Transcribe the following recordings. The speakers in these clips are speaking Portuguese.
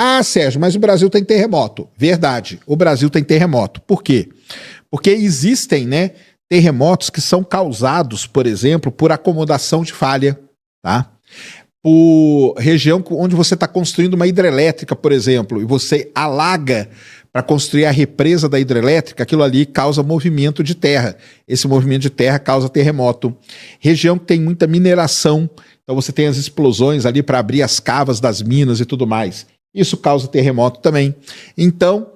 Ah, Sérgio, mas o Brasil tem terremoto. Verdade, o Brasil tem terremoto. Por quê? Porque existem, né, terremotos que são causados, por exemplo, por acomodação de falha, tá? Por região onde você está construindo uma hidrelétrica, por exemplo, e você alaga para construir a represa da hidrelétrica, aquilo ali causa movimento de terra. Esse movimento de terra causa terremoto. Região que tem muita mineração, então você tem as explosões ali para abrir as cavas das minas e tudo mais. Isso causa terremoto também. Então,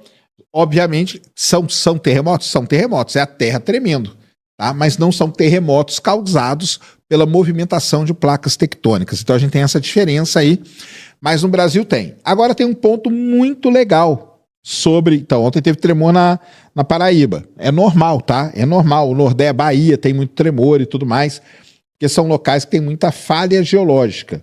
obviamente, são terremotos? São terremotos, é a terra tremendo, tá? Mas não são terremotos causados pela movimentação de placas tectônicas. Então a gente tem essa diferença aí, mas no Brasil tem. Agora tem um ponto muito legal sobre... Então, ontem teve tremor na Paraíba. É normal, tá? É normal. O Nordeste, Bahia, tem muito tremor e tudo mais, porque são locais que tem muita falha geológica.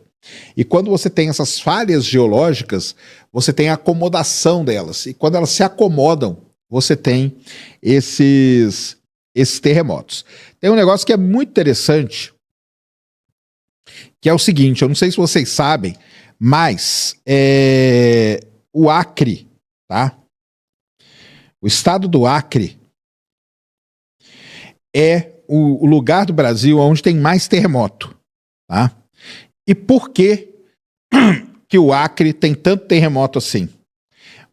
E quando você tem essas falhas geológicas, você tem a acomodação delas. E quando elas se acomodam, você tem esses terremotos. Tem um negócio que é muito interessante, que é o seguinte, eu não sei se vocês sabem, mas o Acre, tá? O estado do Acre é o lugar do Brasil onde tem mais terremoto, tá? E por que o Acre tem tanto terremoto assim?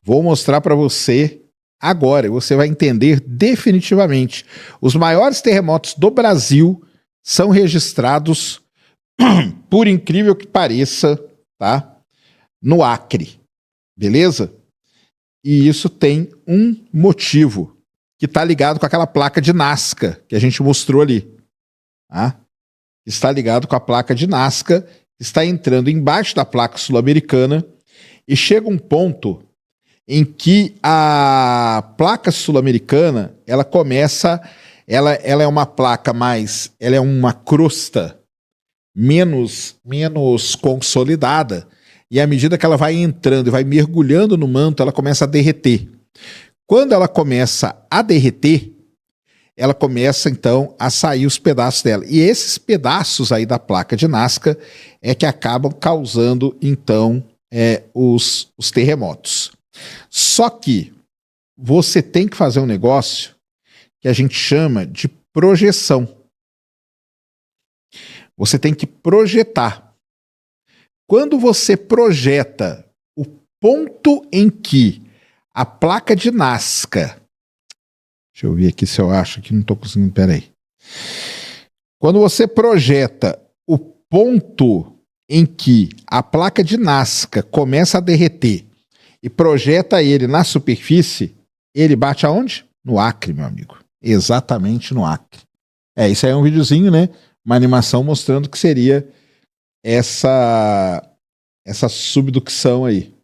Vou mostrar para você agora, e você vai entender definitivamente. Os maiores terremotos do Brasil são registrados, por incrível que pareça, tá? No Acre, beleza? E isso tem um motivo, que está ligado com aquela placa de Nazca que a gente mostrou ali, tá? Está ligado com a placa de Nazca, está entrando embaixo da placa sul-americana e chega um ponto em que a placa sul-americana, ela começa, ela é uma placa mais, ela é uma crosta menos consolidada, e à medida que ela vai entrando e vai mergulhando no manto, ela começa a derreter. Quando ela começa a derreter, ela começa, então, a sair os pedaços dela. E esses pedaços aí da placa de Nazca é que acabam causando, então, os terremotos. Só que você tem que fazer um negócio que a gente chama de projeção. Você tem que projetar. Quando você projeta o ponto em que a placa de Nazca... Deixa eu ver aqui se eu acho que não estou conseguindo. Peraí. Quando você projeta o ponto em que a placa de Nazca começa a derreter e projeta ele na superfície, ele bate aonde? No Acre, meu amigo. Exatamente no Acre. Isso aí é um videozinho, né? Uma animação mostrando que seria essa subducção aí.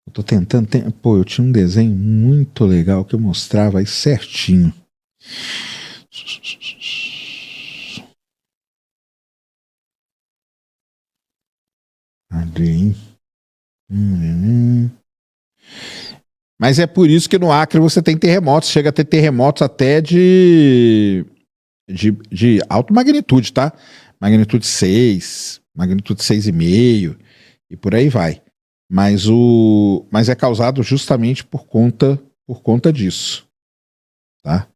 Eu tô tentando... Pô, eu tinha um desenho muito legal que eu mostrava aí certinho. Ali. Mas é por isso que no Acre você tem terremotos. Chega a ter terremotos até de alta magnitude, tá? Magnitude 6, magnitude 6,5 e por aí vai. Mas é causado justamente por conta disso, tá?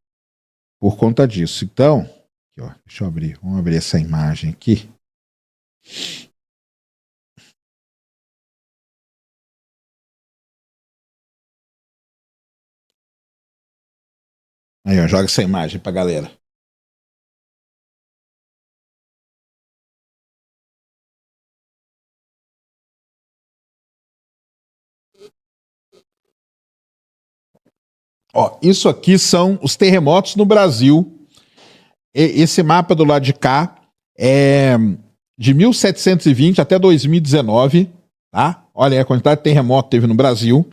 Por conta disso. Então, aqui, ó, deixa eu abrir. Vamos abrir essa imagem aqui. Aí, ó, joga essa imagem pra galera. Ó, isso aqui são os terremotos no Brasil. Esse mapa do lado de cá é de 1720 até 2019, tá? Olha aí a quantidade de terremoto que teve no Brasil.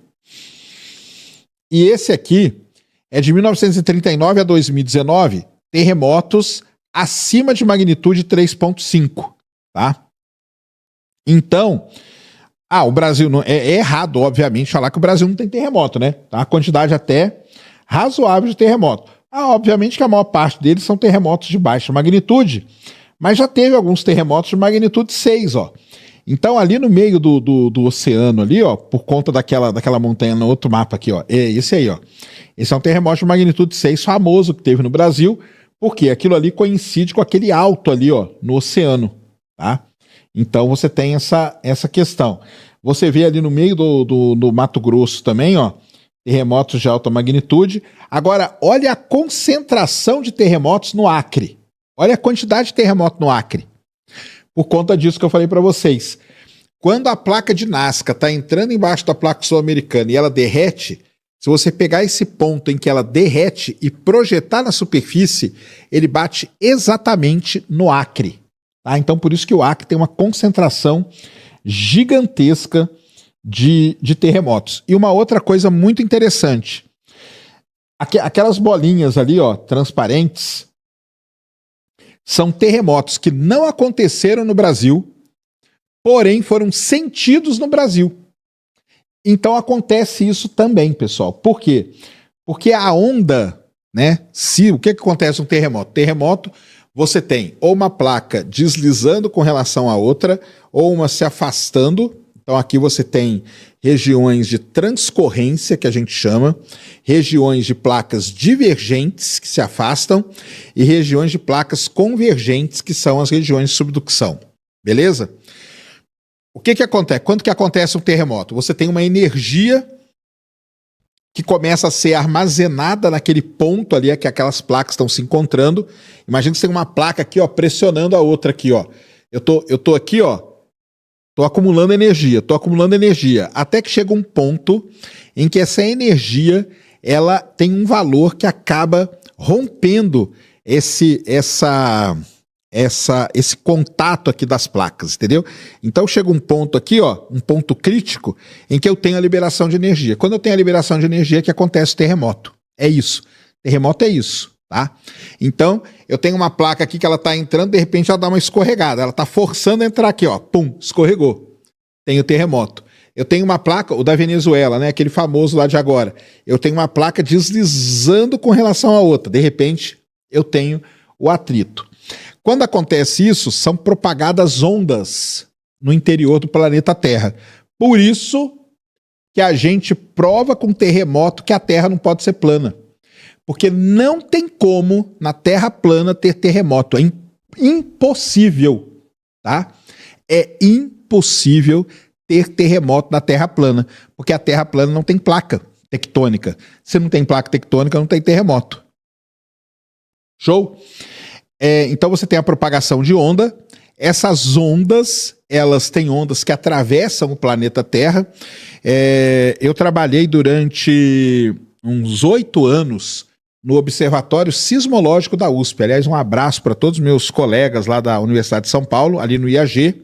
E esse aqui é de 1939 a 2019, terremotos acima de magnitude 3,5, tá? Então, o Brasil não é errado, obviamente, falar que o Brasil não tem terremoto, né? Tá? A quantidade até razoável de terremoto. Obviamente que a maior parte deles são terremotos de baixa magnitude, mas já teve alguns terremotos de magnitude 6, ó. Então, ali no meio do oceano, ali, ó, por conta daquela montanha no outro mapa aqui, ó, é esse aí, ó. Esse é um terremoto de magnitude 6 famoso que teve no Brasil, porque aquilo ali coincide com aquele alto ali, ó, no oceano, tá? Então você tem essa questão. Você vê ali no meio do Mato Grosso também, ó, terremotos de alta magnitude. Agora, olha a concentração de terremotos no Acre. Olha a quantidade de terremoto no Acre. Por conta disso que eu falei para vocês. Quando a placa de Nazca está entrando embaixo da placa sul-americana e ela derrete, se você pegar esse ponto em que ela derrete e projetar na superfície, ele bate exatamente no Acre. Tá? Então, por isso que o Acre tem uma concentração gigantesca de terremotos. E uma outra coisa muito interessante. Aquelas bolinhas ali, ó, transparentes, são terremotos que não aconteceram no Brasil, porém foram sentidos no Brasil. Então acontece isso também, pessoal. Por quê? Porque a onda, né? O que acontece no terremoto? Terremoto, você tem ou uma placa deslizando com relação à outra, ou uma se afastando. Então aqui você tem regiões de transcorrência, que a gente chama, regiões de placas divergentes, que se afastam, e regiões de placas convergentes, que são as regiões de subducção. Beleza? O que acontece? Quando que acontece um terremoto? Você tem uma energia que começa a ser armazenada naquele ponto ali, que aquelas placas estão se encontrando. Imagina que você tem uma placa aqui, ó, pressionando a outra aqui, ó. Eu tô aqui, ó, tô acumulando energia, até que chega um ponto em que essa energia, ela tem um valor que acaba rompendo esse contato aqui das placas, entendeu? Então chega um ponto aqui, ó, um ponto crítico, em que eu tenho a liberação de energia. Quando eu tenho a liberação de energia, que acontece o terremoto. É isso. Terremoto é isso, tá? Então, eu tenho uma placa aqui que ela tá entrando, de repente ela dá uma escorregada, ela tá forçando a entrar aqui, ó, pum, escorregou. Tem o terremoto. Eu tenho uma placa, o da Venezuela, né, aquele famoso lá de agora. Eu tenho uma placa deslizando com relação à outra. De repente, eu tenho o atrito. Quando acontece isso, são propagadas ondas no interior do planeta Terra. Por isso que a gente prova com terremoto que a Terra não pode ser plana. Porque não tem como na Terra plana ter terremoto. É impossível, tá? É impossível ter terremoto na Terra plana. Porque a Terra plana não tem placa tectônica. Se não tem placa tectônica, não tem terremoto. Show? Então você tem a propagação de onda. Essas ondas, elas têm ondas que atravessam o planeta Terra. Eu trabalhei durante uns 8 anos no Observatório Sismológico da USP. Aliás, um abraço para todos os meus colegas lá da Universidade de São Paulo, ali no IAG.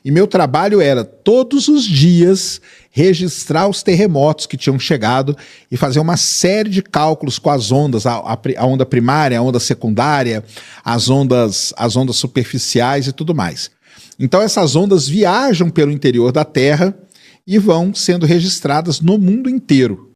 E meu trabalho era, todos os dias, registrar os terremotos que tinham chegado e fazer uma série de cálculos com as ondas, a onda primária, a onda secundária, as ondas superficiais e tudo mais. Então essas ondas viajam pelo interior da Terra e vão sendo registradas no mundo inteiro.